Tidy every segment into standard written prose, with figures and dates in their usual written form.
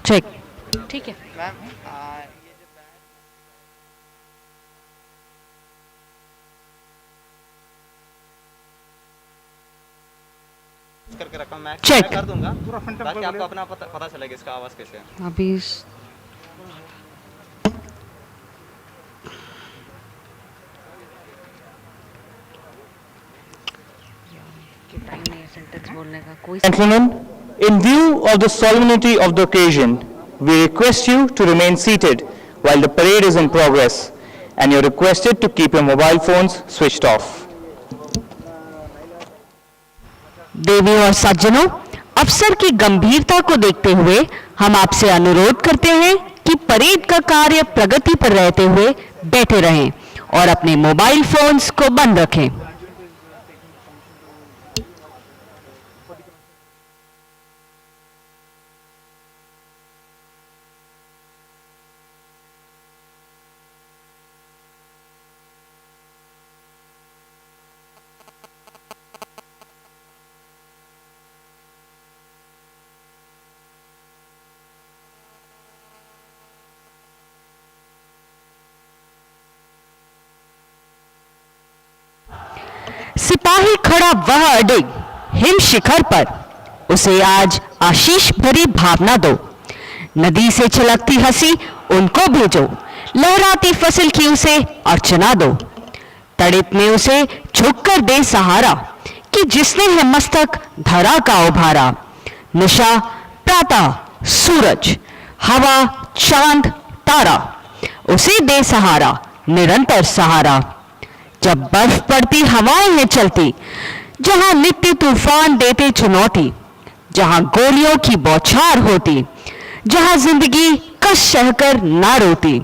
Check. ठीक है ma'am करके रखा मैं चेक कर दूंगा ताकि आपको अपना पता चलेगा इसका आवाज कैसे है। अभी टाइम नहीं है सेंटेंस बोलने का कोई। Gentlemen, in view of the solemnity of the occasion, we request you to remain seated while the parade is in progress, and you're requested to keep your mobile phones switched off. देवी और सज्जनों, अवसर की गंभीरता को देखते हुए हम आपसे अनुरोध करते हैं कि परेड का कार्य प्रगति पर रहते हुए बैठे रहें और अपने मोबाइल फोन्स को बंद रखें। सिपाही खड़ा वह अडिग हिम शिखर पर, उसे आज आशीष भरी भावना दो। नदी से छलकती हंसी उनको भेजो, लहराती फसल की उसे अर्चना दो। तड़ित में उसे झुककर दे सहारा कि जिसने है मस्तक धरा का उभारा। निशा प्रातः सूरज, हवा चांद तारा, उसे दे सहारा निरंतर सहारा। जब बर्फ पड़ती हवाएं हैं चलती, जहां नित्य तूफान देते चुनौती, जहां गोलियों की बौछार होती, जहां जिंदगी कस सहकर ना रोती,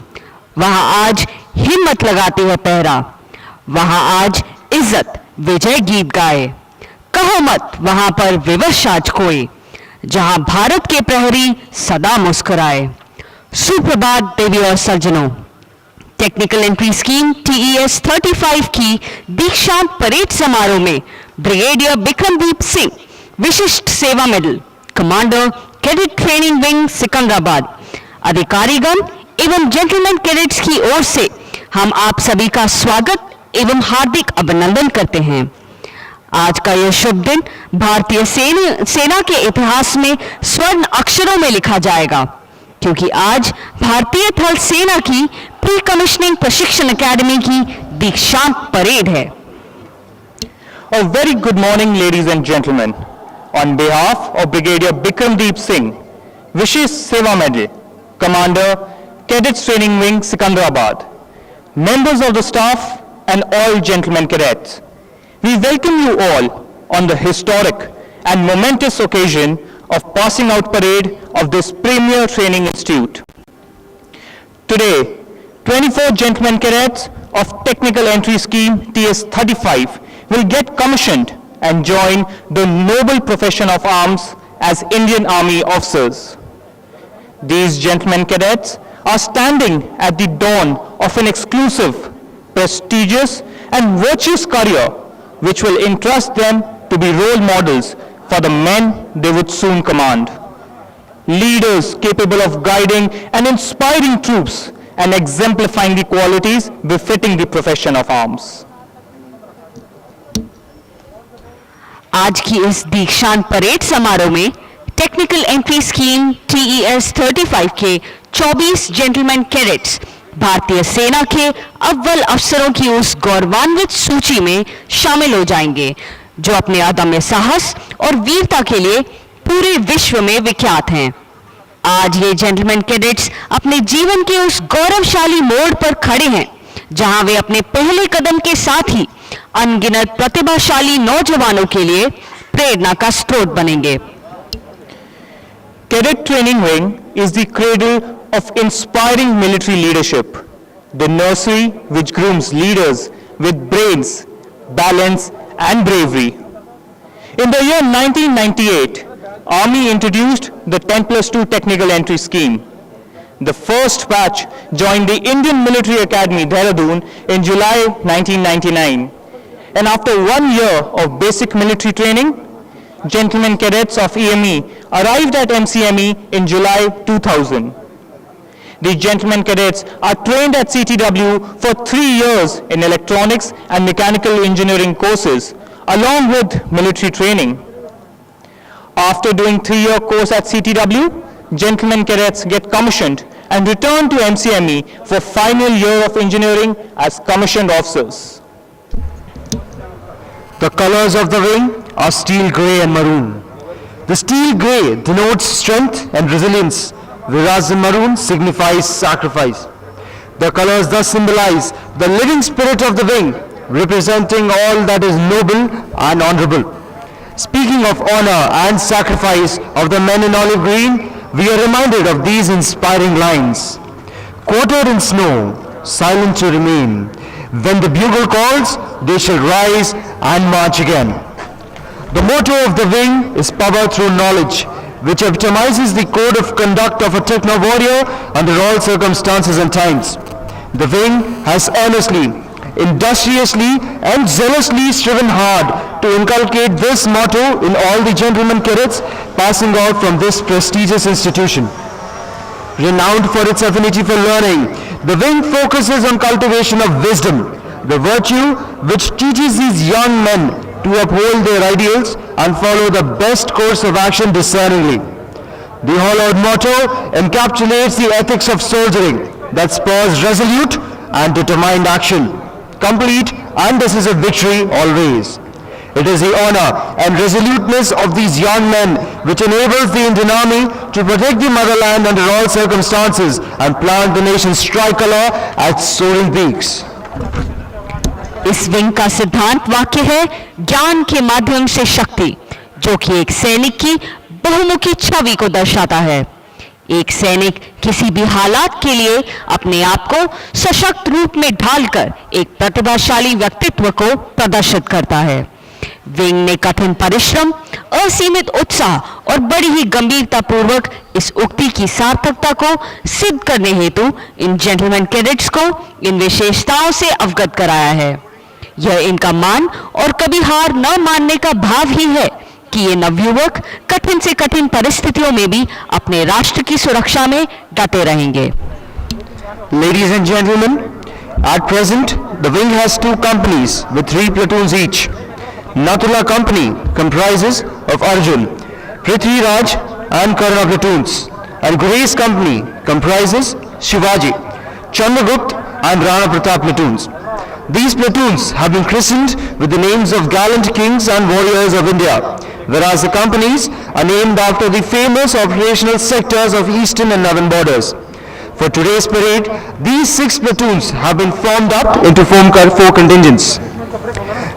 वहां आज हिम्मत लगाती है पहरा। वहां आज इज्जत विजय गीत गाए, कहो मत वहां पर विवश आज कोई, जहां भारत के प्रहरी सदा मुस्कुराए। सुप्रभात देवी और सज्जनों, टेक्निकल एंट्री स्कीम TES 35 की दीक्षांत परेड समारोह में ब्रिगेडियर बिक्रमदीप सिंह विशिष्ट सेवा medal, commander cadet training wing Secunderabad, अधिकारीगण एवं जेंटलमैन कैडेट्स की ओर से हम आप सभी का स्वागत एवं हार्दिक अभिनंदन करते हैं। आज का यह शुभ दिन भारतीय सेना के इतिहास में स्वर्ण अक्षरों में लिखा जाएगा, क्योंकि आज भारतीय थल सेना की प्री कमिश्निंग प्रशिक्षण अकेडमी की दीक्षांत परेड है। A very good morning, ladies and gentlemen. On behalf of Brigadier Bikramdeep Singh, Vishesh Seva Medal, Commander, Cadets Training Wing, Sikandrabad, members of the staff and all gentlemen cadets, we welcome you all on the historic and momentous occasion of passing out parade of this premier training institute. Today, 24 gentlemen cadets of Technical Entry Scheme TS 35 will get commissioned and join the noble profession of arms as Indian Army officers. These gentlemen cadets are standing at the dawn of an exclusive, prestigious and virtuous career which will entrust them to be role models for the men they would soon command. Leaders capable of guiding and inspiring troops and exemplifying the qualities befitting the profession of arms. आज की इस दीक्षांत parade समारोह में technical entry scheme TES 35 के 24 gentleman cadets भारतीय सेना के अव्वल अफसरों की उस गौरवान्वित सूची में शामिल हो जाएंगे जो अपने अदम्य साहस और वीरता के लिए पूरे विश्व में विख्यात हैं। आज ये जेंटलमैन कैडेट्स अपने जीवन के उस गौरवशाली मोड़ पर खड़े हैं जहां वे अपने पहले कदम के साथ ही अनगिनत प्रतिभाशाली नौजवानों के लिए प्रेरणा का स्रोत बनेंगे। Cadet Training Wing is the cradle of inspiring military leadership, the nursery which grooms leaders with brains, balance and bravery. In the year 1998, Army introduced the 10+2 Technical Entry Scheme. The first batch joined the Indian Military Academy, Dehradun in July 1999. And after 1 year of basic military training, gentlemen cadets of EME arrived at MCME in July 2000. These gentlemen cadets are trained at CTW for 3 years in electronics and mechanical engineering courses, along with military training. After doing 3-year course at CTW, gentlemen cadets get commissioned and return to MCME for final year of engineering as commissioned officers. The colors of the wing are steel grey and maroon. The steel grey denotes strength and resilience, whereas the maroon signifies sacrifice. The colors thus symbolize the living spirit of the wing, representing all that is noble and honorable. Speaking of honor and sacrifice of the men in olive green, we are reminded of these inspiring lines. Quartered in snow, silent to remain. When the bugle calls, they shall rise and march again. The motto of the wing is power through knowledge, which epitomizes the code of conduct of a techno warrior under all circumstances and times. The wing has earnestly, industriously and zealously striven hard to inculcate this motto in all the gentlemen cadets passing out from this prestigious institution. Renowned for its affinity for learning, the wing focuses on cultivation of wisdom, the virtue which teaches these young men to uphold their ideals and follow the best course of action discerningly. The hollowed motto encapsulates the ethics of soldiering that spurs resolute and determined action, complete and decisive victory always. It is the honor and resoluteness of these young men which enables the Indian Army to protect the motherland under all circumstances and plant the nation's tricolor at soaring peaks. इस wing का सिद्धांत वाक्य है ज्ञान के माध्यम से शक्ति, जो कि एक सैनिक की बहुमुखी छवि को दर्शाता है। एक सैनिक किसी भी हालात के लिए अपने आप को सशक्त रूप में ढालकर एक प्रतिभाशाली व्यक्तित्व को प्रदर्शित करता है। विंग ने कठिन परिश्रम, असीमित उत्साह और बड़ी ही गंभीरता पूर्वक इस उक्ति की सार्थकता को सिद्ध करने हेतु इन जेंटलमैन कैडेट्स को इन विशेषताओं से अवगत कराया है। यह इनका मान और कभी हार न मानने का भाव ही है कि ये नवयुवक कठिन से कठिन परिस्थितियों में भी अपने राष्ट्र की सुरक्षा में डटे रहेंगे। Ladies and gentlemen, at present, the wing has 2 companies with 3 platoons each. Natula company comprises of Arjun, Prithvi Raj and Karna platoons, and Grace company comprises Shivaji, Chandragupta and Rana Pratap platoons. These platoons have been christened with the names of gallant kings and warriors of India, whereas the companies are named after the famous operational sectors of eastern and northern borders. For today's parade, these 6 platoons have been formed up into 4 contingents.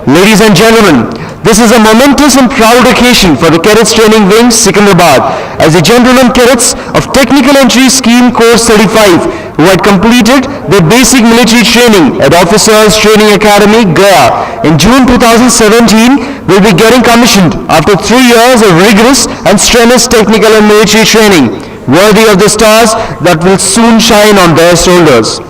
Ladies and gentlemen, this is a momentous and proud occasion for the Cadets Training Wing, Secunderabad, as the gentlemen cadets of Technical Entry Scheme Course 35, who had completed their basic military training at Officers Training Academy, Gaya, in June 2017, will be getting commissioned after 3 years of rigorous and strenuous technical and military training, worthy of the stars that will soon shine on their shoulders.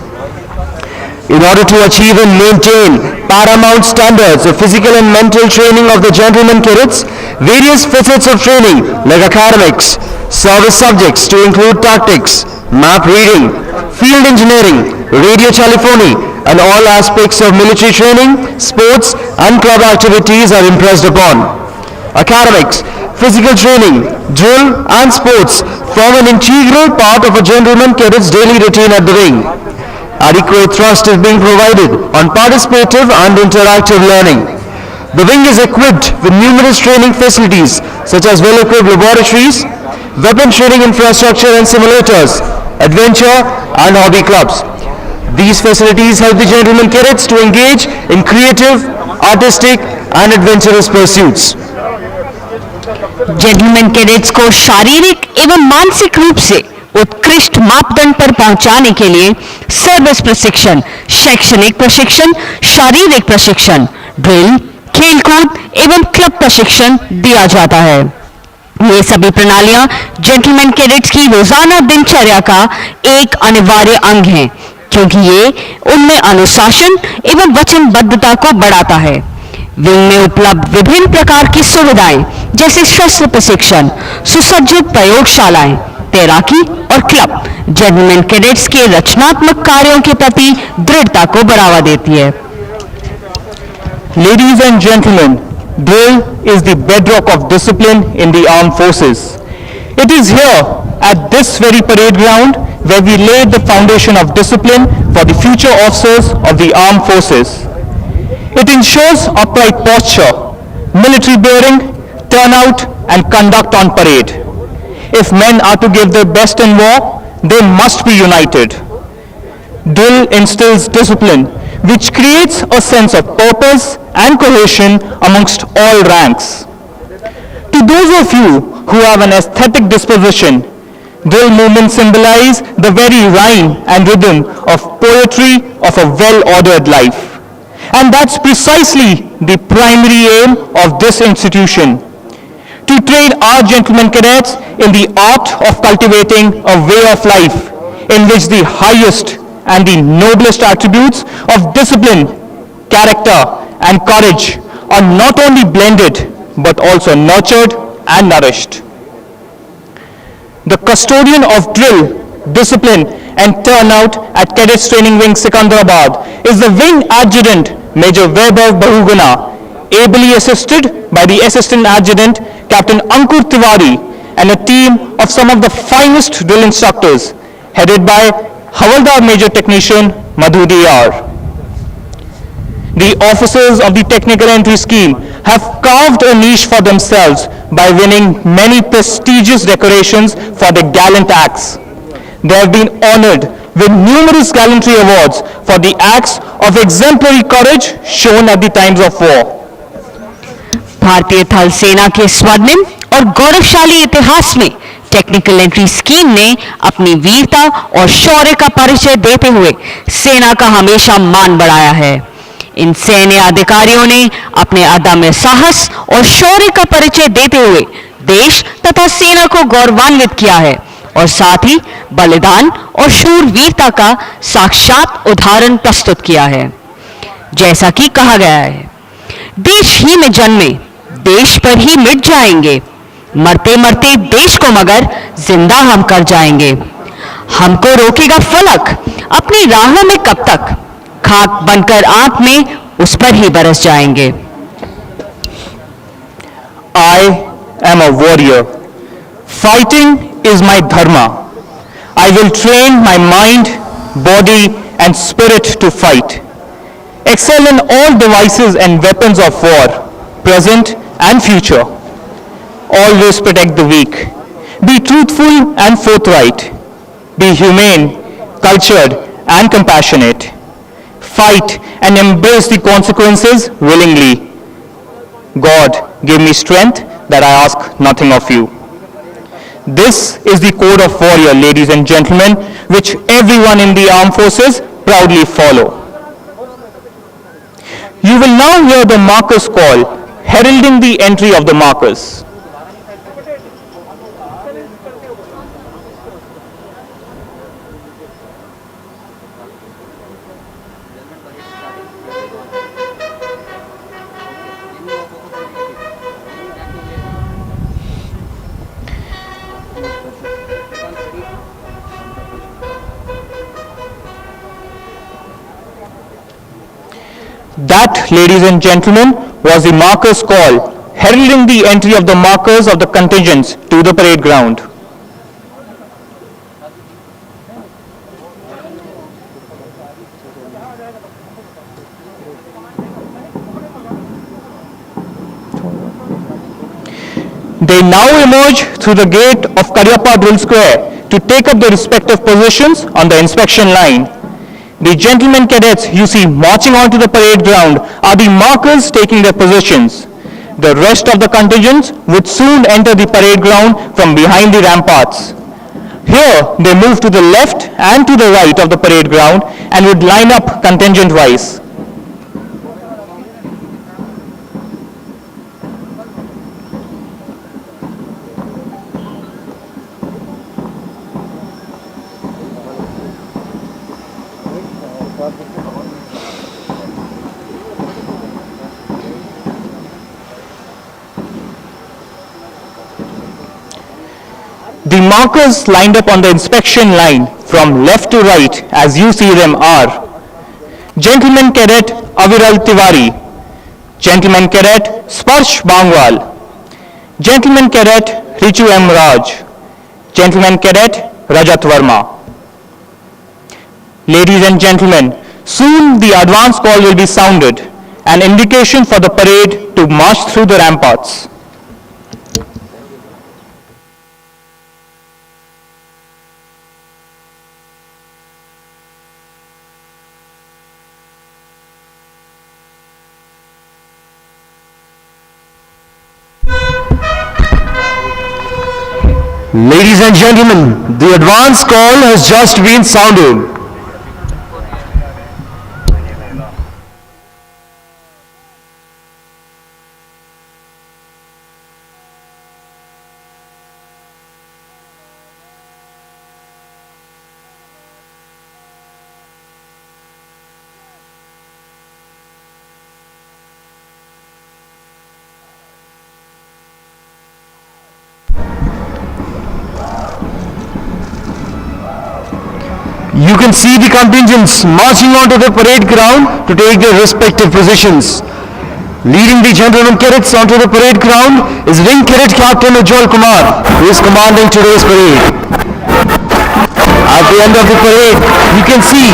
In order to achieve and maintain paramount standards of physical and mental training of the gentlemen cadets, various facets of training like academics, service subjects to include tactics, map reading, field engineering, radio telephony, and all aspects of military training, sports and club activities are impressed upon. Academics, physical training, drill and sports form an integral part of a gentleman cadet's daily routine at the wing. Adequate thrust is being provided on participative and interactive learning. The wing is equipped with numerous training facilities such as well-equipped laboratories, weapon training infrastructure and simulators, adventure and hobby clubs. These facilities help the gentlemen cadets to engage in creative, artistic and adventurous pursuits. Gentleman cadets को शारीरिक एवं मानसिक रूप से उत्कृष्ट मापदंड पर पहुंचाने के लिए सर्विस प्रशिक्षण, शैक्षणिक प्रशिक्षण, शारीरिक प्रशिक्षण, ड्रिल, खेलकूद एवं क्लब प्रशिक्षण दिया जाता है। ये सभी प्रणालियां जेंटलमैन कैडेट्स की रोजाना दिनचर्या का एक अनिवार्य अंग हैं, क्योंकि ये उनमें अनुशासन एवं वचनबद्धता को बढ़ाता है। विंग में उपलब्ध विभिन्न प्रकार की सुविधाएं जैसे शस्त्र प्रशिक्षण, सुसज्जित प्रयोगशालाएं, तैराकी और क्लब जर्नलमैन कैडेट्स के रचनात्मक कार्यों के प्रति दृढ़ता को बढ़ावा देती है। Ladies and gentlemen, drill is the bedrock of discipline in the armed forces. It is here at this very parade ground where we laid the foundation of discipline for the future officers of the armed forces. It ensures upright posture, military bearing, turnout and conduct on parade. If men are to give their best in war, they must be united. Drill instills discipline, which creates a sense of purpose and cohesion amongst all ranks. To those of you who have an aesthetic disposition, drill movements symbolize the very rhyme and rhythm of poetry of a well-ordered life. And that's precisely the primary aim of this institution, to train our gentlemen cadets in the art of cultivating a way of life in which the highest and the noblest attributes of discipline, character and courage are not only blended but also nurtured and nourished. The custodian of drill, discipline and turnout at Cadets Training Wing Secunderabad is the Wing Adjutant Major Vaibhav Bahuguna, ably assisted by the Assistant Adjutant Captain Ankur Tiwari and a team of some of the finest drill instructors headed by Havaldar Major Technician Madhu Diyar. The officers of the technical entry scheme have carved a niche for themselves by winning many prestigious decorations for their gallant acts. They have been honored with numerous gallantry awards for the acts of exemplary courage shown at the times of war. भारतीय थल सेना के स्वर्णिम और गौरवशाली इतिहास में technical entry scheme ने अपनी वीरता और शौर्य का परिचय देते हुए सेना का हमेशा मान बढ़ाया है। इन सैन्य अधिकारियों ने अपने अदम्य साहस और शौर्य का परिचय देते हुए देश तथा सेना को गौरवान्वित किया है और साथ ही बलिदान और शूरवीरता का साक्षात उदाहरण प्रस्तुत किया है। जैसा कि कहा गया है, देश ही में जन्मे देश पर ही मिट जाएंगे, मरते मरते देश को मगर जिंदा हम कर जाएंगे। हमको रोकेगा फलक अपनी राहों में कब तक, खाक बनकर आंख में उस पर ही बरस जाएंगे। I am a warrior. Fighting is my dharma. I will train my mind, body and spirit to fight. Excel in all devices and weapons of war, present and future. Always protect the weak. Be truthful and forthright. Be humane, cultured and compassionate. Fight and embrace the consequences willingly. God, give me strength that I ask nothing of you. This is the code of warrior, ladies and gentlemen, which everyone in the armed forces proudly follow. You will now hear the markers call, heralding the entry of the markers. That, ladies and gentlemen, was the markers call, heralding the entry of the markers of the contingents to the parade ground. They now emerge through the gate of Karyappa Drill Square to take up their respective positions on the inspection line. The gentlemen cadets you see marching onto the parade ground are the markers taking their positions. The rest of the contingents would soon enter the parade ground from behind the ramparts. Here they move to the left and to the right of the parade ground and would line up contingent-wise. The markers lined up on the inspection line from left to right, as you see them, are Gentleman Cadet Aviral Tiwari, Gentleman Cadet Sparsh Bangwal, Gentleman Cadet Richu M. Raj, Gentleman Cadet Rajat Verma. Ladies and gentlemen, soon the advance call will be sounded, an indication for the parade to march through the ramparts. Ladies and gentlemen, the advance call has just been sounded. You can see the contingents marching onto the parade ground to take their respective positions. Leading the gentlemen cadets onto the parade ground is Wing Cadet Captain Ujjwal Kumar, who is commanding today's parade. At the end of the parade, you can see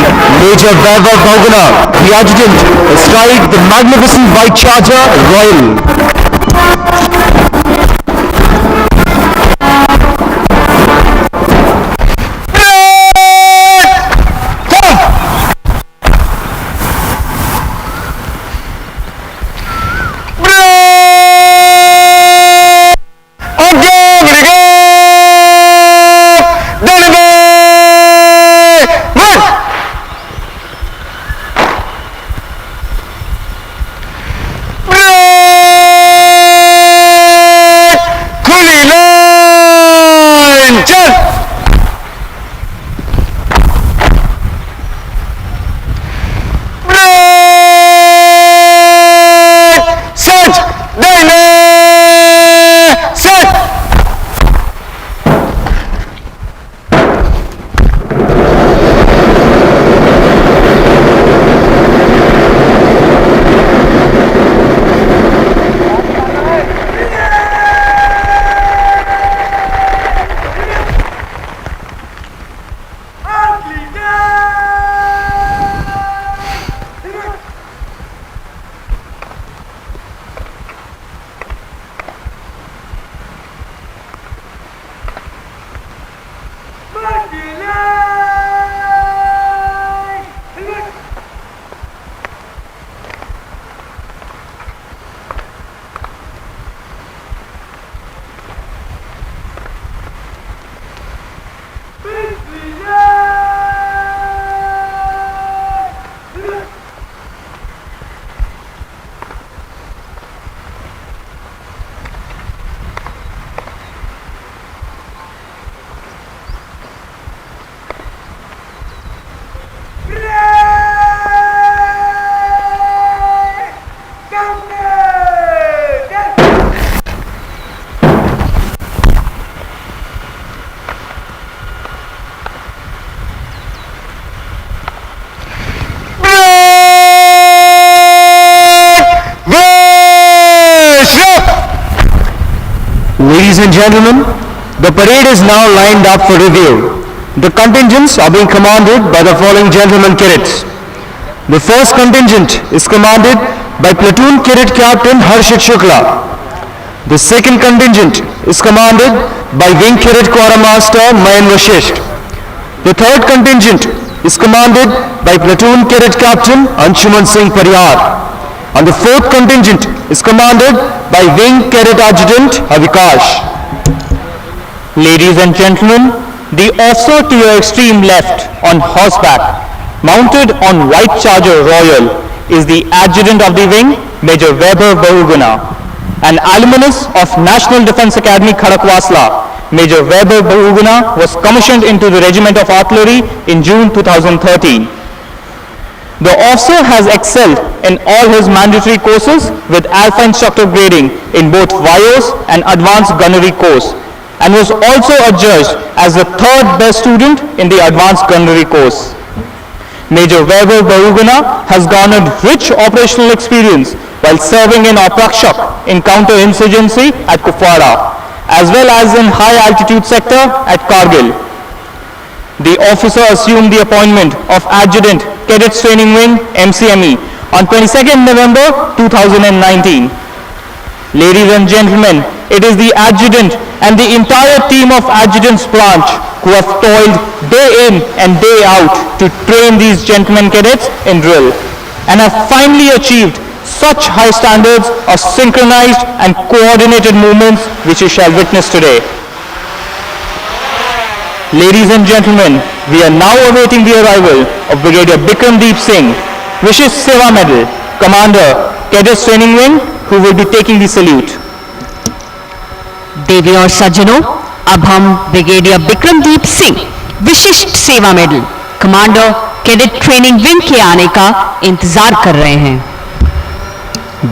Major Vaibhav Bahuguna, the adjutant, astride the magnificent white charger Royal. Ladies and gentlemen, the parade is now lined up for review. The contingents are being commanded by the following gentlemen cadets. The first contingent is commanded by Platoon Cadet Captain Harshit Shukla. The second contingent is commanded by Wing Cadet Quartermaster Mayan Vashisht. The third contingent is commanded by Platoon Cadet Captain Anshuman Singh Parihar. And the fourth contingent is commanded by Wing Cadet Adjutant Avikash. Ladies and gentlemen, the officer to your extreme left on horseback, mounted on white charger Royal, is the adjutant of the wing, Major Vaibhav Bahuguna. An alumnus of National Defence Academy Khadakwasla, Major Vaibhav Bahuguna was commissioned into the Regiment of Artillery in June 2013. The officer has excelled in all his mandatory courses with Alpha Instructor grading in both VIOS and Advanced Gunnery course, and was also adjudged as the third best student in the advanced gunnery course. Major Vaibhav Bahuguna has garnered rich operational experience while serving in Oprakshak in counter-insurgency at Kupwara, as well as in high-altitude sector at Kargil. The officer assumed the appointment of Adjutant Cadets Training Wing MCME on 22nd November 2019. Ladies and gentlemen, it is the adjutant and the entire team of Adjutant's branch who have toiled day in and day out to train these gentlemen cadets in drill and have finally achieved such high standards of synchronized and coordinated movements which you shall witness today. Ladies and gentlemen, we are now awaiting the arrival of Brigadier Bikramdeep Singh, Vishish Seva Medal, Commander, Cadets Training Wing, who will be taking the salute. देवी और सज्जनों, अब हम brigadier बिक्रमदीप Singh विशिष्ट सेवा medal commander cadet training wing के आने का इंतजार कर रहे हैं.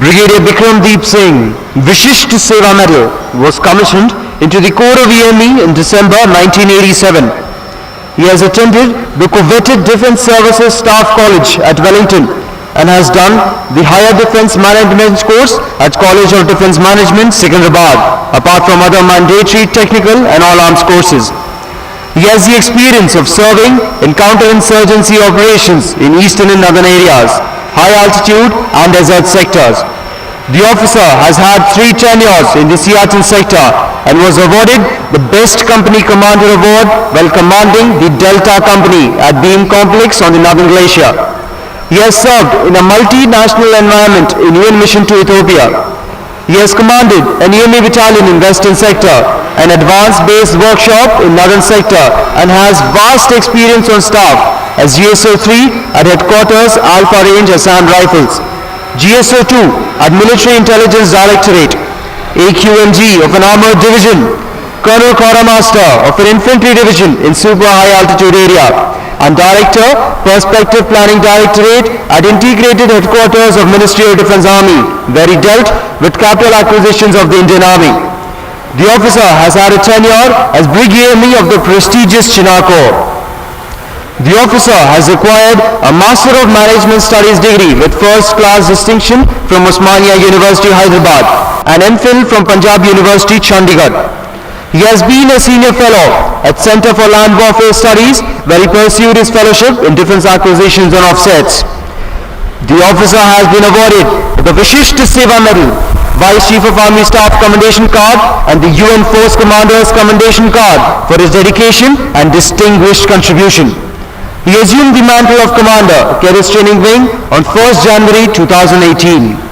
Brigadier Bikramdeep Singh, Vishisht Seva Medal, was commissioned into the Corps of EME in December 1987. He has attended the coveted Defence Services Staff College at Wellington and has done the Higher Defence Management course at College of Defence Management, Secunderabad, apart from other mandatory technical and all-arms courses. He has the experience of serving in counter-insurgency operations in eastern and northern areas, high altitude and desert sectors. The officer has had 3 tenures in the Siachen sector and was awarded the Best Company Commander Award while commanding the Delta Company at Beam Complex on the Northern Glacier. He has served in a multinational environment in UN Mission to Ethiopia. He has commanded an EME battalion in Western Sector, an advanced base workshop in Northern Sector, and has vast experience on staff as GSO-3 at Headquarters Alpha Range Assam Rifles, GSO-2 at Military Intelligence Directorate, AQMG of an Armored Division, Colonel Quartermaster of an Infantry Division in Super High Altitude Area, and Director, Perspective Planning Directorate at Integrated Headquarters of Ministry of Defence Army, where he dealt with capital acquisitions of the Indian Army. The officer has had a tenure as Brigadier of the prestigious Chinar Corps. The officer has acquired a Master of Management Studies degree with first class distinction from Osmania University, Hyderabad, and MPhil from Punjab University, Chandigarh. He has been a senior fellow at Center for Land Warfare Studies, where he pursued his fellowship in defense acquisitions and offsets. The officer has been awarded the Vishisht Seva Medal, Vice Chief of Army Staff Commendation Card, and the UN Force Commander's Commendation Card for his dedication and distinguished contribution. He assumed the mantle of Commander, Cadets Training Wing, on 1st January 2018.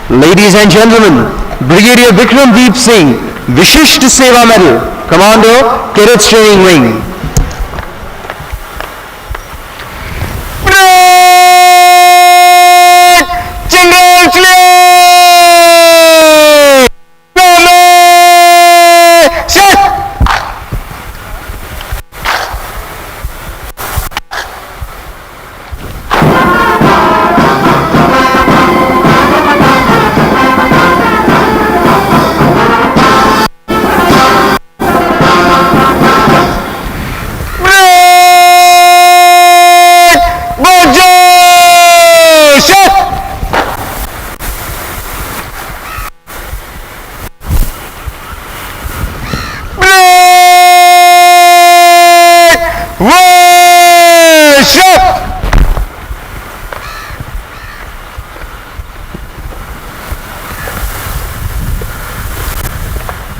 Ladies and gentlemen, Brigadier Bikramdeep Singh, Vishisht Seva Medal, Commander, Cadets Training Wing. Worship!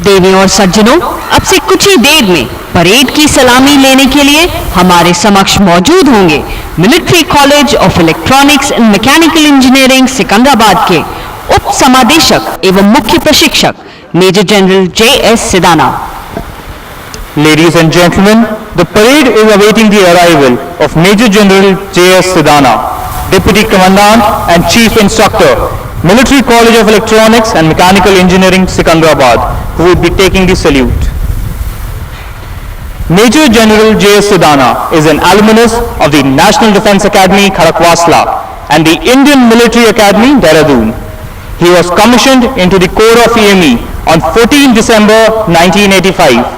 देवियों और सज्जनों, अब से कुछ ही देर में parade की सलामी लेने के लिए हमारे समक्ष मौजूद होंगे military college of electronics and mechanical engineering Secunderabad के उप समादेशक एवं मुख्य प्रशिक्षक major general J.S. Sidana. Ladies and gentlemen, the parade is awaiting the arrival of Major General J.S. Sidana, Deputy Commandant and Chief Instructor, Military College of Electronics and Mechanical Engineering, Secunderabad, who will be taking the salute. Major General J.S. Sidana is an alumnus of the National Defence Academy, Kharakwasla, and the Indian Military Academy, Dehradun. He was commissioned into the Corps of EME on 14 December 1985.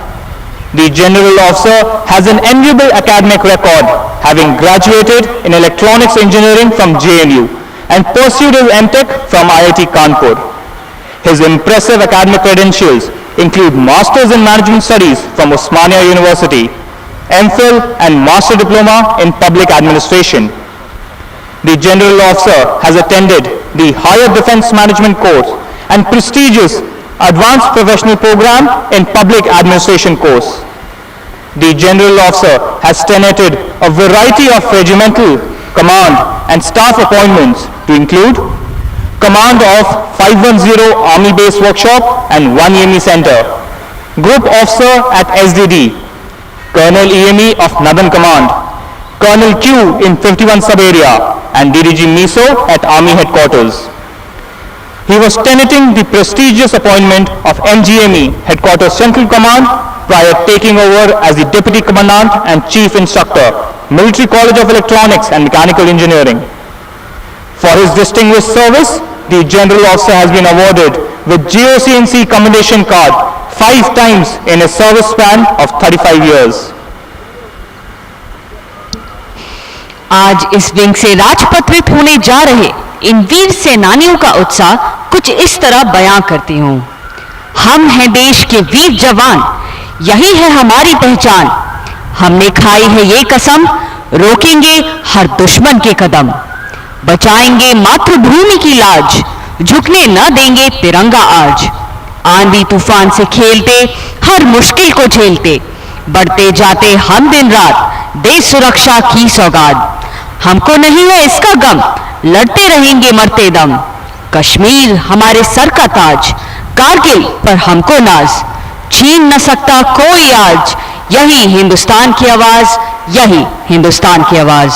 The General Officer has an enviable academic record, having graduated in Electronics Engineering from JNU and pursued his MTech from IIT Kanpur. His impressive academic credentials include Masters in Management Studies from Osmania University, MPhil and Master Diploma in Public Administration. The General Officer has attended the Higher Defence Management course and prestigious Advanced Professional Program in Public Administration course. The General Officer has tenured a variety of regimental, command and staff appointments to include Command of 510 Army Base Workshop and 1 EME Center, Group Officer at SDD, Colonel EME of Northern Command, Colonel Q in 51 Sub Area and DDG MISO at Army Headquarters. He was tenanting the prestigious appointment of MGME Headquarters Central Command prior taking over as the Deputy Commandant and Chief Instructor, Military College of Electronics and Mechanical Engineering. For his distinguished service, the General Officer has been awarded with GOCNC Commendation Card 5 times in a service span of 35 years. आज इस wing से राजपत्रित होने जा रहे इन वीर सेनानियों का उत्साह कुछ इस तरह बयां करती हूं। हम हैं देश के वीर जवान, यही है हमारी पहचान। हमने खाई है ये कसम, रोकेंगे हर दुश्मन के कदम, बचाएंगे मातृभूमि की लाज, झुकने न देंगे तिरंगा आज। आंधी तूफान से खेलते, हर मुश्किल को झेलते, बढ़ते जाते हम दिन रात, देश सुरक्षा की सौगात। हमको नहीं है इसका गम, लड़ते रहेंगे मरते दम। कश्मीर हमारे सर का ताज, कारगिल पर हमको नाज, छीन न सकता कोई आज। यही हिंदुस्तान की आवाज, यही हिंदुस्तान की आवाज।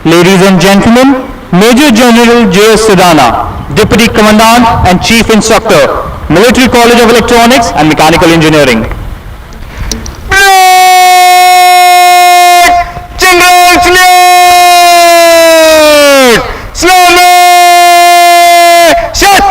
Ladies and gentlemen, Major General J.S. Sidana, Deputy Commandant and Chief Instructor, Military College of Electronics and Mechanical Engineering. General salute! Slowly! Shut!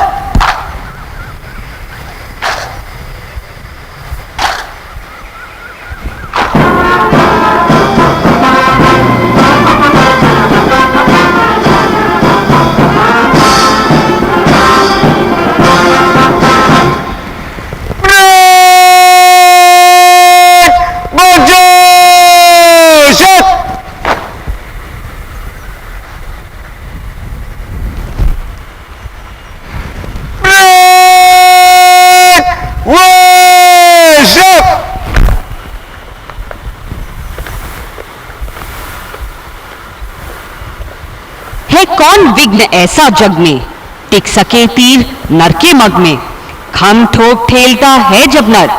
कौन विघ्न ऐसा जग में, टिक सके तीर नर के मग में। खम ठोक ठेलता है जब नर,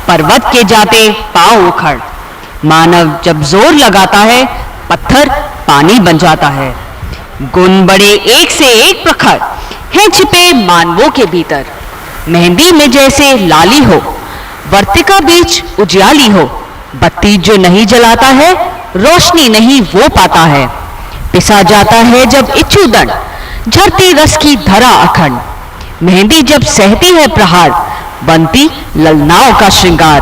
पर्वत के जाते पांव उखड़। मानव जब जोर लगाता है, पत्थर पानी बन जाता है। गुण बड़े एक से एक प्रखर हैं छिपे मानवों के भीतर। मेहंदी में जैसे लाली हो, वर्तिका बीच उजियाली हो। बत्ती जो नहीं जलाता है, रोशनी नहीं वो पाता है। पिसा जाता है जब इच्छुदंड, झरती रस की धरा अखंड। मेहंदी जब सहती है प्रहार, बनती ललनाओं का श्रृंगार।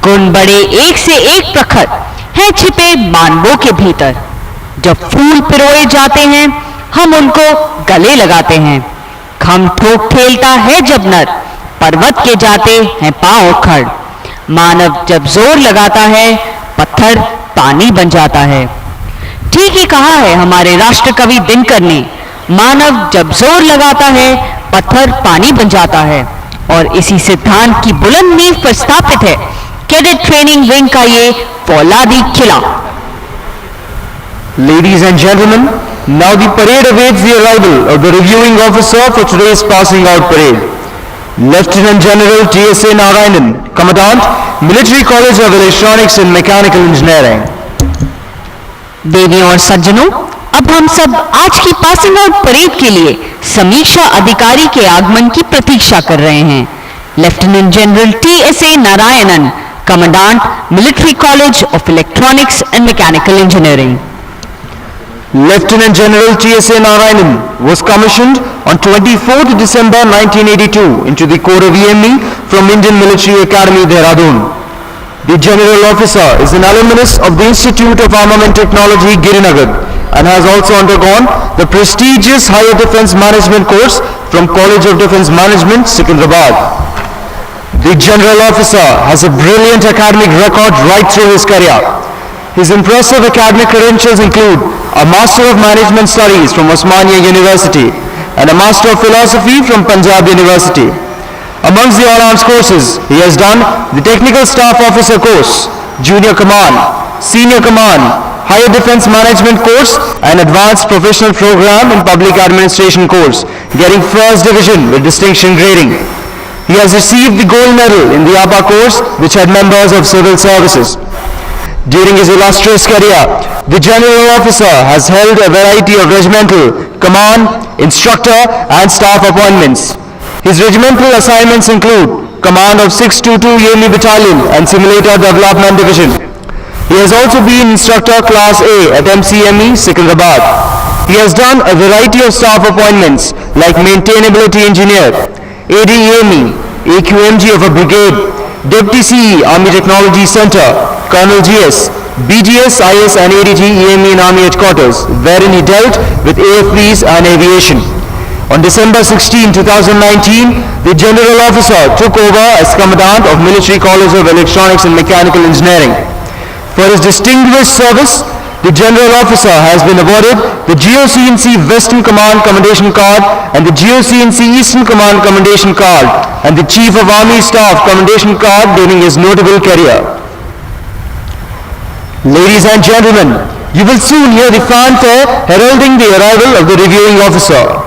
गुण बड़े एक से एक प्रखर हैं छिपे मानवों के भीतर। जब फूल पिरोए जाते हैं, हम उनको गले लगाते हैं। खम ठोक ठेलता है जब नर, पर्वत के जाते हैं पांव उखड़। मानव जब जोर लगाता है, पत्थर पानी बन जाता है। ठीक ही कहा है हमारे राष्ट्र कवि दिनकर ने। मानव जब जोर लगाता है, पत्थर पानी बन जाता है। और इसी सिद्धांत की बुलंद नींव पर स्थापित है कैडेट ट्रेनिंग विंग का ये फौलादी किला। Ladies and gentlemen, now the parade awaits the arrival of the reviewing officer for today's passing out parade. Lieutenant General T.S.A. Narayanan, Commandant, Military College of Electronics and Mechanical Engineering. देवियों और सज्जनों, अब हम सब आज की पासिंग आउट परेड के लिए समीक्षा अधिकारी के आगमन की प्रतीक्षा कर रहे हैं। Lieutenant general T.S.A. Narayanan, commandant, military college of electronics and mechanical engineering. Lieutenant General T.S.A. Narayanan was commissioned on 24th December 1982 into the Corps of EME from Indian Military Academy, Dehradun. The General Officer is an alumnus of the Institute of Armament Technology, Girinagar, and has also undergone the prestigious Higher Defence Management course from College of Defence Management, Secunderabad. The General Officer has a brilliant academic record right through his career. His impressive academic credentials include a Master of Management Studies from Osmania University and a Master of Philosophy from Punjab University. Amongst the all-arms courses, he has done the Technical Staff Officer course, Junior Command, Senior Command, Higher Defence Management course and Advanced Professional Program in Public Administration course, getting First Division with distinction grading. He has received the Gold Medal in the APA course, which had members of civil services. During his illustrious career, the General Officer has held a variety of regimental, command, instructor and staff appointments. His regimental assignments include command of 622 Yemi Battalion and Simulator Development Division. He has also been instructor class A at MCME, Secunderabad. He has done a variety of staff appointments like maintainability engineer, ADEME, AQMG of a brigade, Deputy CE, Army Technology Center, Colonel GS, BGS, IS and ADG EME in Army Headquarters, wherein he dealt with AFPs and aviation. On December 16, 2019, the General Officer took over as Commandant of Military College of Electronics and Mechanical Engineering. For his distinguished service, the General Officer has been awarded the GOCNC Western Command Commendation Card and the GOCNC Eastern Command Commendation Card and the Chief of Army Staff Commendation Card during his notable career. Ladies and gentlemen, you will soon hear the fanfare heralding the arrival of the reviewing officer.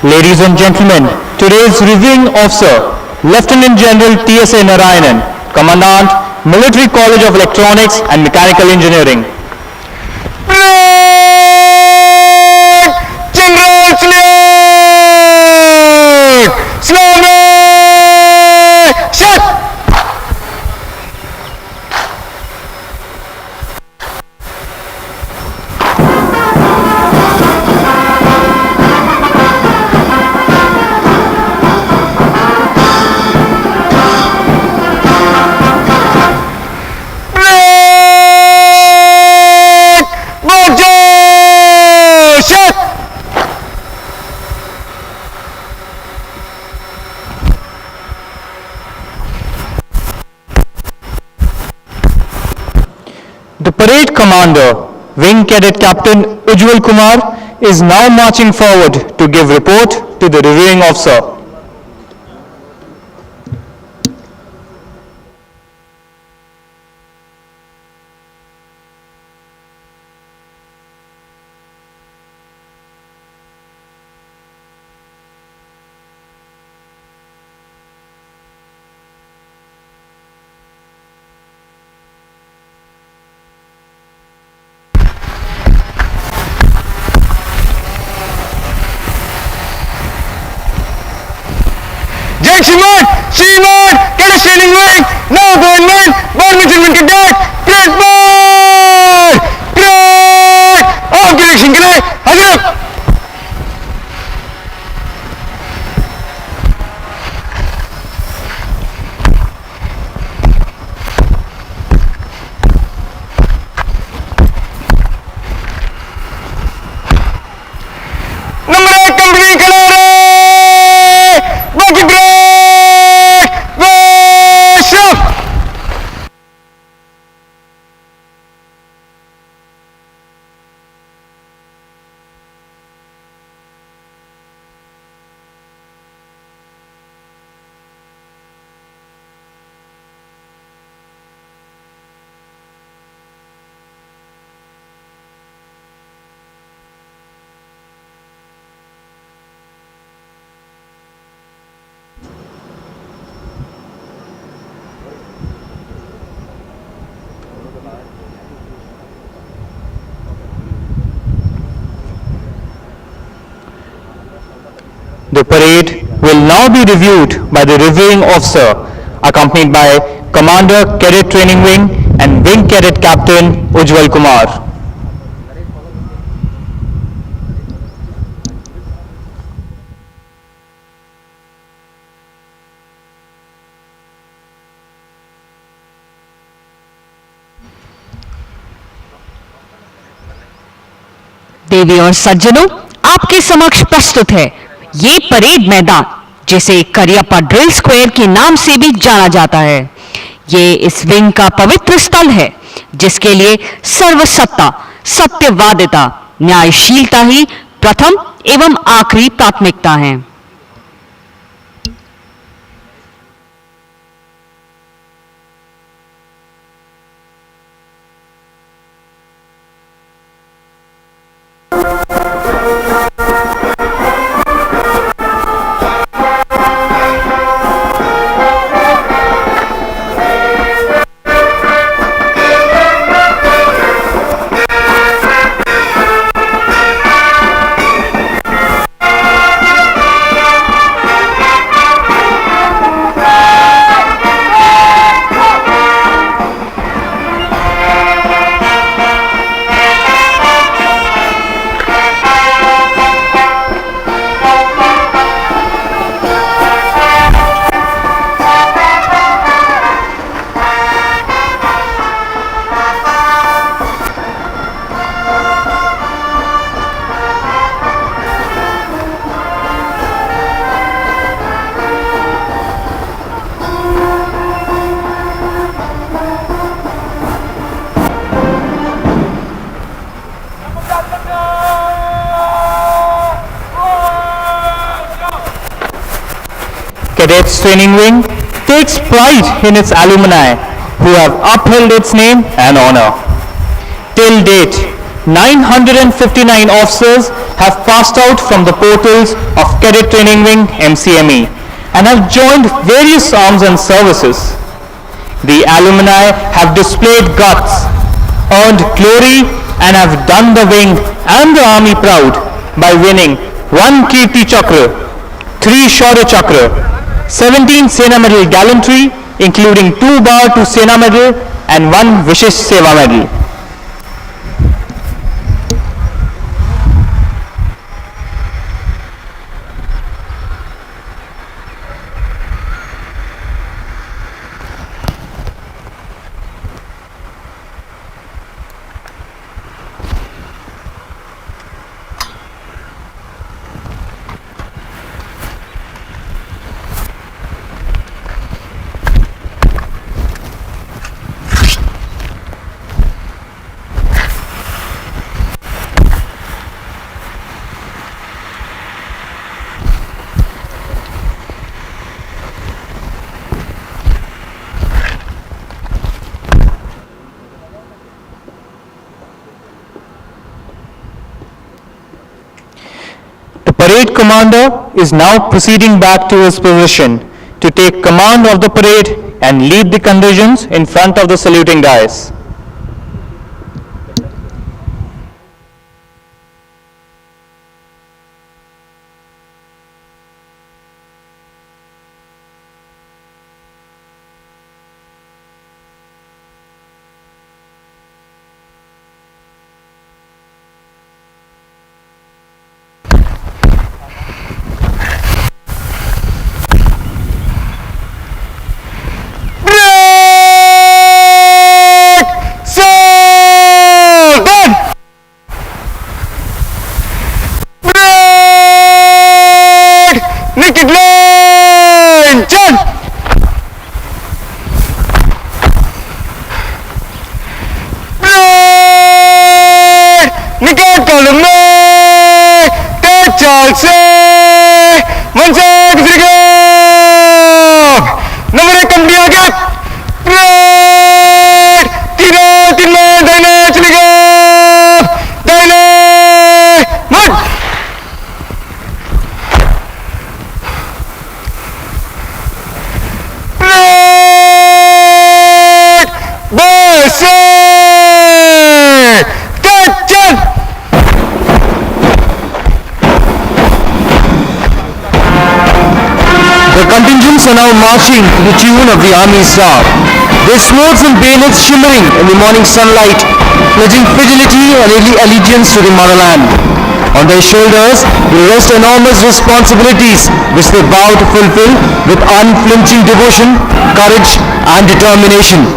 Ladies and gentlemen, today's reviewing officer, Lieutenant General T.S.A. Narayanan, Commandant, Military College of Electronics and Mechanical Engineering. General salute! Slowly! Shut! The parade commander, Wing Cadet Captain Ujjwal Kumar, is now marching forward to give report to the reviewing officer. Jai Shriman, Cadet Training Wing, now Government, Badminton Cadet, Great Ball! Great! आपकी election के लिए हाजिर number 1 company खड़ा रहे बाकी break वेशअप The parade will now be reviewed by the reviewing officer, accompanied by Commander Cadet Training Wing and Wing Cadet Captain Ujjwal Kumar. देवी और सज्जनों, आपके समक्ष प्रस्तुत है ये परेड मैदान, जिसे करियप्पा ड्रिल स्क्वायर के नाम से भी जाना जाता है। ये इस विंग का पवित्र स्थल है, जिसके लिए सर्वसत्ता, सत्यवादिता, न्यायशीलता ही प्रथम एवं आखिरी प्राथमिकता है। Cadets Training Wing takes pride in its alumni who have upheld its name and honor. Till date, 959 officers have passed out from the portals of Cadet Training Wing MCME and have joined various arms and services. The alumni have displayed guts, earned glory, and have done the wing and the army proud by winning 1 Kirti Chakra, 3 Shaurya Chakra, 17 Sena Medal Gallantry, including 2 Bar to Sena Medal and 1 Vishesh Seva Medal. The parade commander is now proceeding back to his position to take command of the parade and lead the contingents in front of the saluting dais. Naked line, jump! Naked column, touch all say, one side, three go! Number एक company आ गया, तीन दाहिने चले गए, दाहिने, मत! The contingents are now marching to the tune of the Army Star. Their swords and bayonets shimmering in the morning sunlight, pledging fidelity and allegiance to the motherland. On their shoulders will rest enormous responsibilities which they vow to fulfill with unflinching devotion, courage and determination.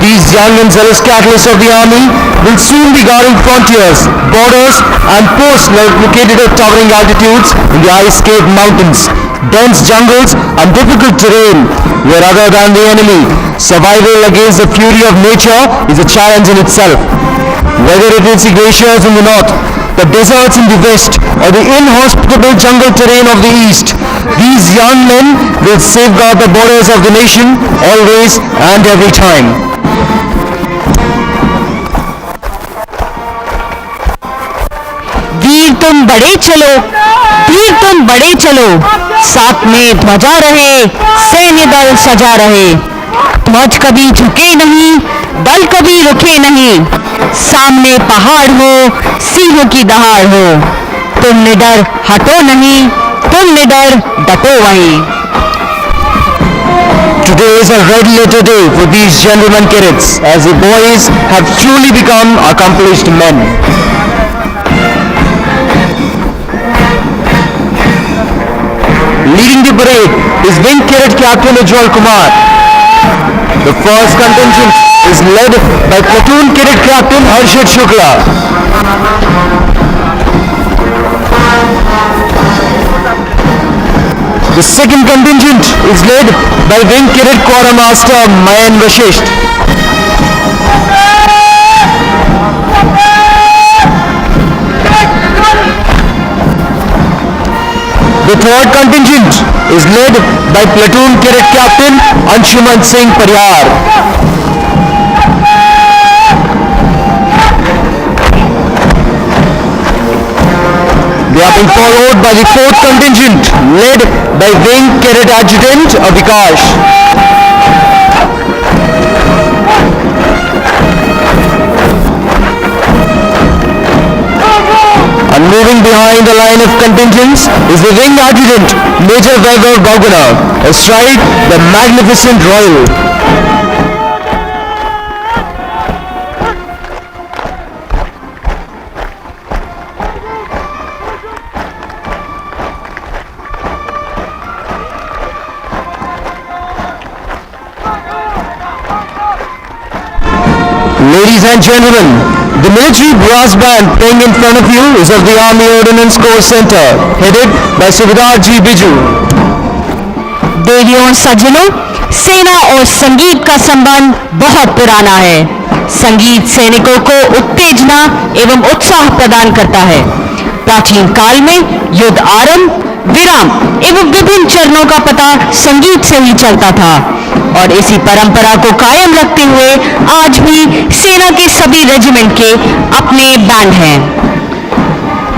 These young and zealous catalysts of the army will soon be guarding frontiers, borders and posts located at towering altitudes in the ice-capped mountains, dense jungles and difficult terrain where other than the enemy, survival against the fury of nature is a challenge in itself. Whether it is the glaciers in the north, the deserts in the west or the inhospitable jungle terrain of the east, these young men will safeguard the borders of the nation always and every time. वीर तुम बड़े चलो, वीर तुम बड़े चलो, साथ में ध्वजा रहे, सैन्य दल सजा रहे, ध्वज कभी झुके नहीं, दल कभी रुके नहीं, सामने पहाड़ हो, सिंहों की दहाड़ हो, तुम निडर हटो नहीं, तुम निडर डटो वहीं. Today is a red letter day for these gentlemen cadets as the boys have truly become accomplished men. Leading the parade is Wing Cadet Captain Ujjwal Kumar. The first contingent is led by Platoon Cadet Captain Harshit Shukla. The second contingent is led by Wing Cadet Quartermaster Mayan Vashisht. The third contingent is led by Platoon Cadet Captain Anshuman Singh Pariyar. be followed by the 4th contingent led by Wing Cadet Adjutant Avikash. And moving behind the line of contingents is the Wing Adjutant Major Vaibhav Bhaugana, astride the magnificent Royal. Ladies and gentlemen, the military brass band playing in front of you is of the Army Ordnance Corps Center, headed by Subedar G. Biju. देवियों और सज्जनों, सेना और संगीत का संबंध बहुत पुराना है। संगीत सैनिकों को उत्तेजना एवं उत्साह प्रदान करता है। प्राचीन काल में युद्ध आरंभ, विराम एवं विभिन्न चरणों का पता संगीत से ही चलता था और इसी परंपरा को कायम रखते हुए आज भी सेना के सभी रेजिमेंट के अपने बैंड हैं।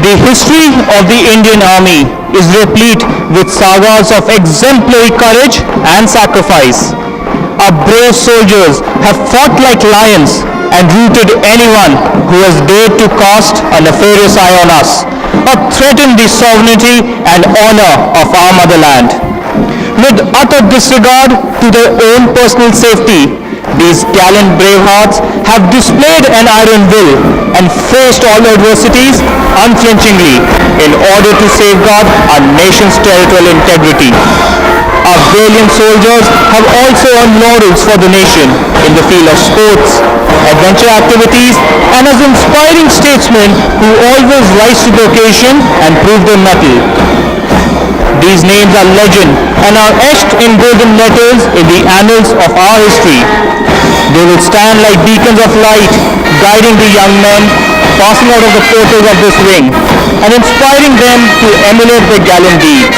The history of the Indian Army is replete with sagas of exemplary courage and sacrifice. Our brave soldiers have fought like lions and routed anyone who has dared to cast a nefarious eye on us or threaten the sovereignty and honor of our motherland. With utter disregard to their own personal safety, these gallant bravehearts have displayed an iron will and faced all adversities unflinchingly in order to safeguard our nation's territorial integrity. Our valiant soldiers have also earned laurels for the nation in the field of sports, adventure activities, and as inspiring statesmen who always rise to the occasion and prove their mettle. These names are legend and are etched in golden letters in the annals of our history. They will stand like beacons of light, guiding the young men passing out of the portals of this wing and inspiring them to emulate their gallant deeds.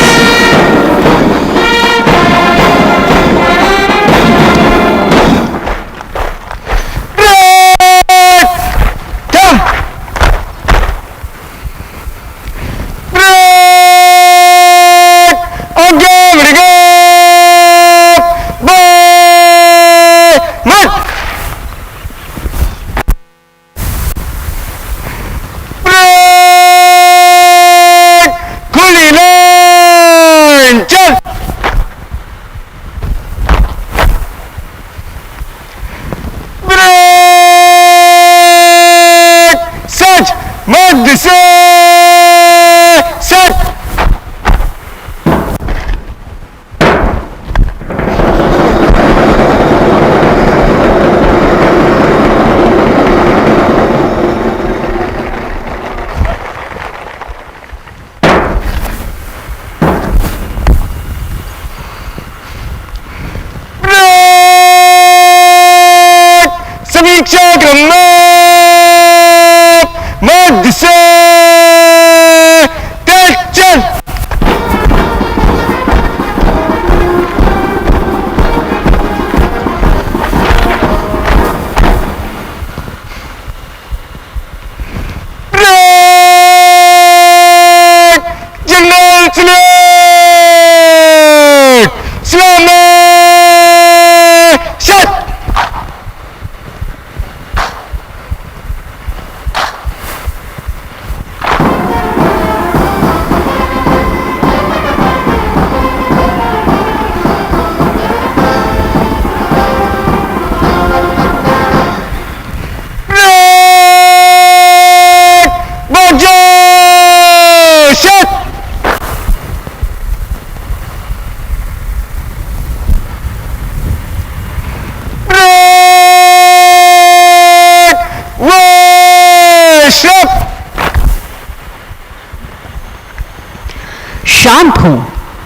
शांत हूँ,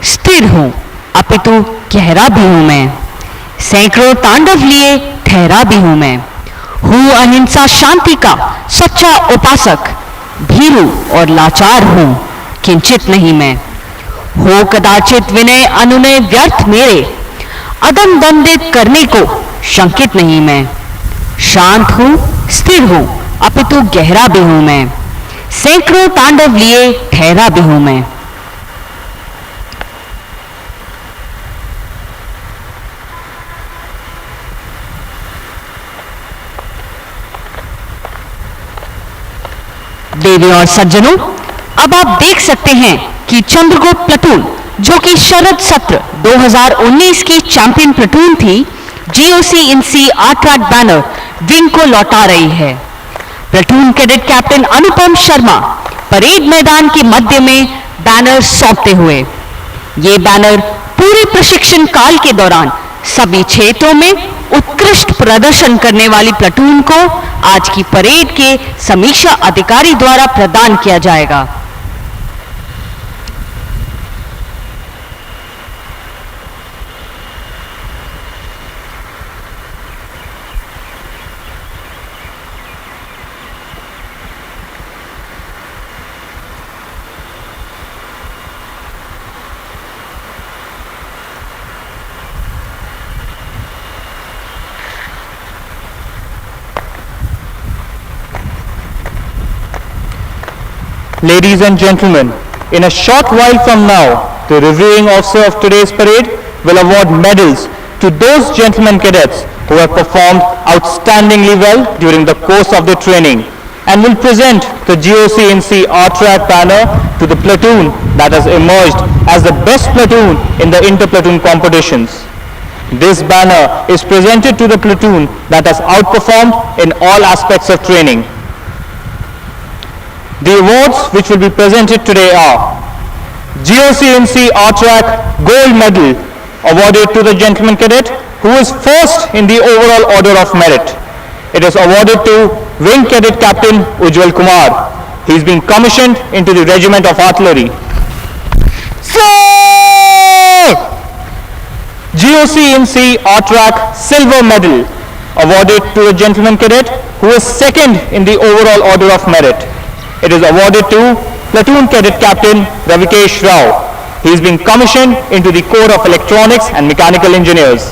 स्थिर हूँ, अपितु गहरा भी हूँ मैं। सैकड़ों तांडव लिए ठहरा भी हूँ मैं। हूँ अहिंसा शांति का सच्चा उपासक, भीरू और लाचार हूँ, किंचित नहीं मैं। हो कदाचित विनय अनुनय व्यर्थ मेरे, अदम दंडित करने को शंकित नहीं मैं। शांत हूँ, स्थिर हूँ, अपितु गहरा भी हूँ मैं। सैकड़ों तांडव लिए ठहरा भी हूं मैं। देवी और सज्जनों, अब आप देख सकते हैं कि चंद्रगुप्त प्लाटून, जो कि शरद सत्र 2019 की चैंपियन प्लाटून थी, GOC-INC R-Track बैनर विंग को लौटा रही है। प्लाटून कैडेट कैप्टन अनुपम शर्मा परेड मैदान के मध्य में बैनर सौंपते हुए, ये बैनर पूरे प्रशिक्षण काल के दौरान सभी क्षेत्रों में उत्कृष्ट प्रदर्शन करने वाली प्लाटून को आज की परेड के समीक्षा अधिकारी द्वारा प्रदान किया जाएगा। Ladies and gentlemen, in a short while from now, the reviewing officer of today's parade will award medals to those gentlemen cadets who have performed outstandingly well during the course of their training, and will present the GOC-INC R-Track banner to the platoon that has emerged as the best platoon in the inter-platoon competitions. This banner is presented to the platoon that has outperformed in all aspects of training. The awards which will be presented today are GOC-INC R-Track Gold Medal awarded to the gentleman cadet who is first in the overall order of merit. It is awarded to Wing Cadet Captain Ujjwal Kumar. He is being commissioned into the Regiment of Artillery. GOC-INC R-Track Silver Medal awarded to the gentleman cadet who is second in the overall order of merit. It is awarded to Platoon Cadet Captain Ravikesh Rao. He is being commissioned into the Corps of Electronics and Mechanical Engineers.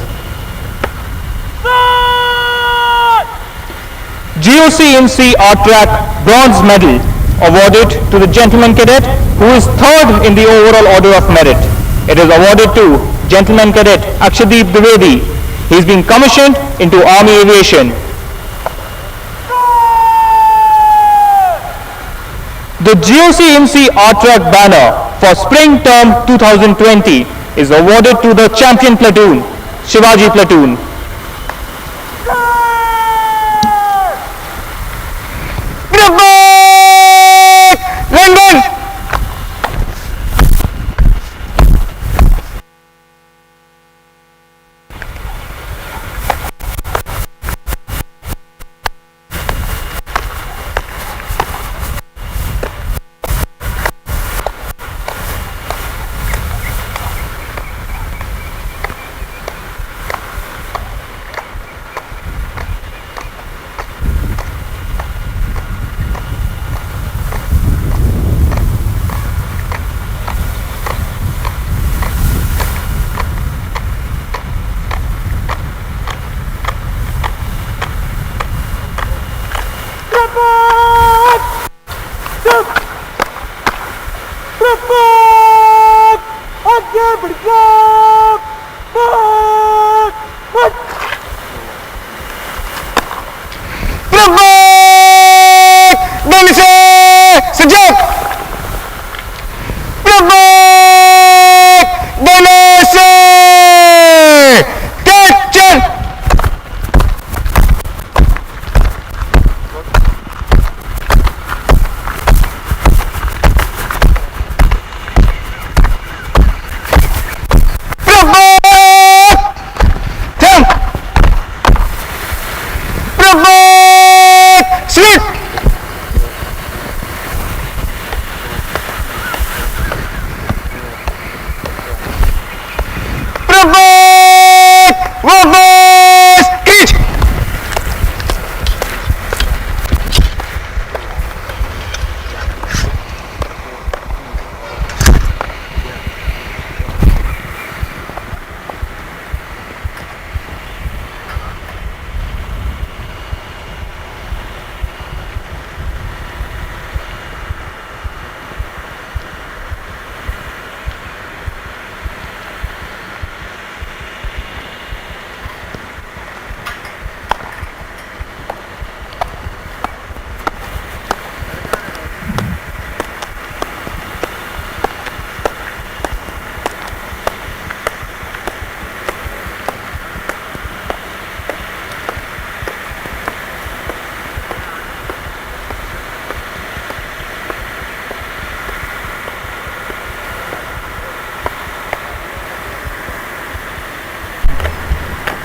GOC-INC R-Track Bronze Medal awarded to the gentleman cadet who is third in the overall order of merit. It is awarded to Gentleman Cadet Akshadeep Dwivedi. He is being commissioned into Army Aviation. The GOC-INC R-Track banner for spring term 2020 is awarded to the champion platoon, Shivaji Platoon. London!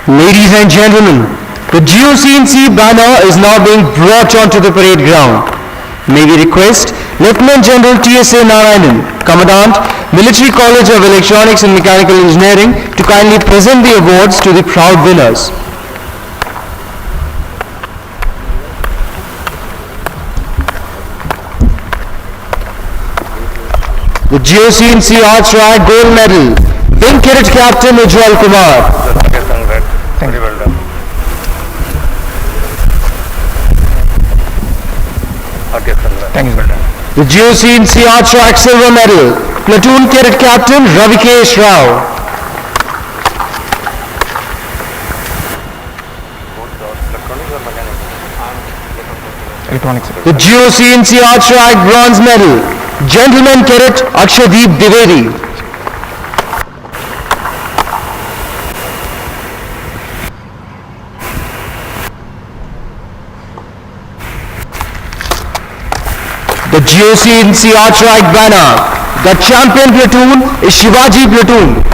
Ladies and gentlemen, the GOC&C banner is now being brought onto the parade ground. May we request Lieutenant General T.S.A. Narayanan, Commandant, Military College of Electronics and Mechanical Engineering, to kindly present the awards to the proud winners. The GOC&C Arts Rag Gold Medal, Wing Cadet Captain Ujjwal Kumar. Very well done. Okay, sir. Thank you, well done. The GOC&C Arts Rag Silver Medal, Platoon Cadet Captain Ravikesh Rao. Electronics. The GOC&C Arts Rag Bronze Medal, Gentleman Cadet Akshadeep Dwivedi. The GOC&C Arts Rag banner, the champion platoon is Shivaji Platoon.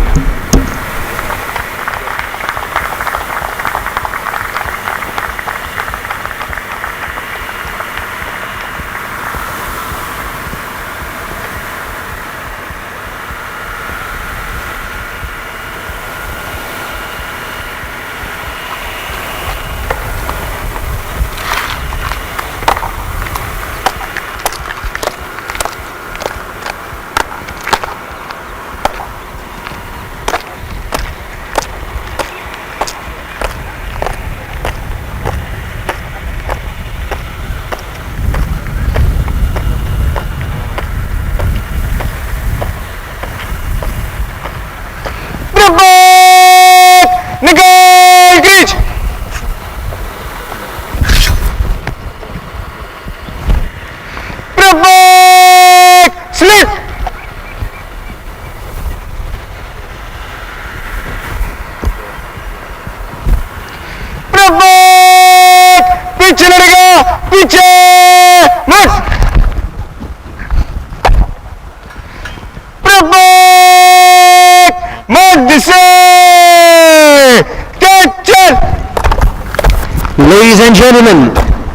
Ladies and gentlemen,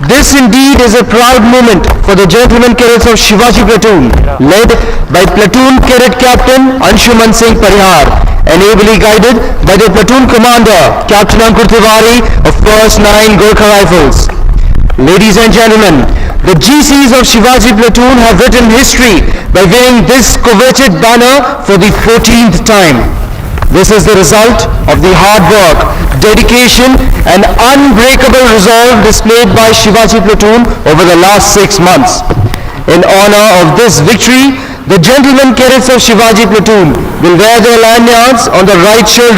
this indeed is a proud moment for the Gentleman Cadets of Shivaji Platoon, led by Platoon Cadet Captain Anshuman Singh Parihar, and ably guided by their Platoon Commander, Captain Ankur Tiwari of 1st 9 Gorkha Rifles. Ladies and gentlemen, the GCs of Shivaji Platoon have written history by winning this coveted banner for the 14th time. This is the result of the hard work, dedication and unbreakable resolve displayed by Shivaji Platoon over the last 6 months. In honor of this victory, the Gentleman Cadets of Shivaji Platoon will wear their lanyards on the right shoulder